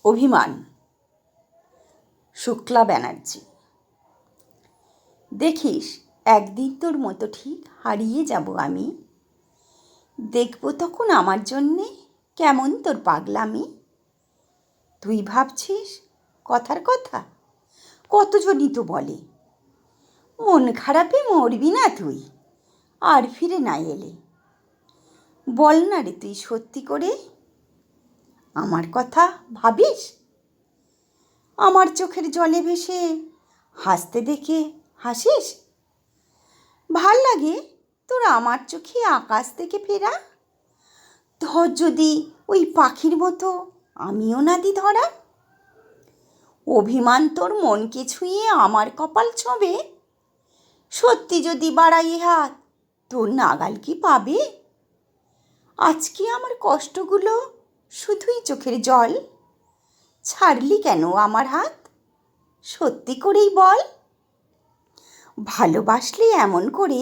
অভিমান। শুক্লা ব্যানার্জি। দেখিস একদিন তোর মতো ঠিক হারিয়ে যাব আমি, দেখব তখন আমার জন্যে কেমন তোর পাগলামি। তুই ভাবছিস কথার কথা, কতজনই তো বলে মন খারাপে মরবি না তুই আর ফিরে না এলে। বল না রে তুই সত্যি করে আমার কথা ভাবিস? আমার চোখের জলে ভেসে হাসতে দেখে হাসিস? ভাল লাগে তোর আমার চোখে আকাশ থেকে ফেরা? ধর যদি ওই পাখির মতো আমিও না দি ধরা। অভিমান তোর মনকে ছুঁয়ে আমার কপাল ছোঁবে, সত্যি যদি বাড়াই হাত তোর নাগাল কি পাবে? আজকে আমার কষ্টগুলো শুধুই চোখের জল, ছাড়লি কেন আমার হাত সত্যি করেই বল। ভালোবাসলে এমন করে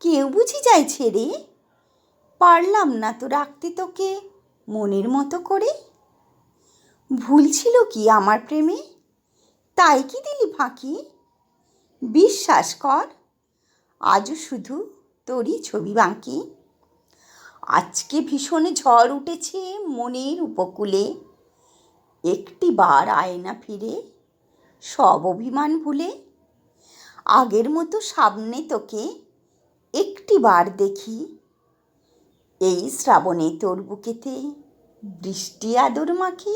কেউ বুঝি যায় ছেড়ে? পারলাম না তো রাখতে তোকে মনের মতো করে। ভুল ছিল কি আমার প্রেমে, তাই কি দিলি ফাঁকি? বিশ্বাস কর আজও শুধু তোরই ছবি বাঁকি। আজকে ভীষণ ঝড় উঠেছে মনের উপকূলে, একটি বার আয় না ফিরে সব অভিমান ভুলে। আগের মতো সামনে তোকে একটি বার দেখি, এই শ্রাবণে তোর বুকেতে বৃষ্টি আদর মাখি।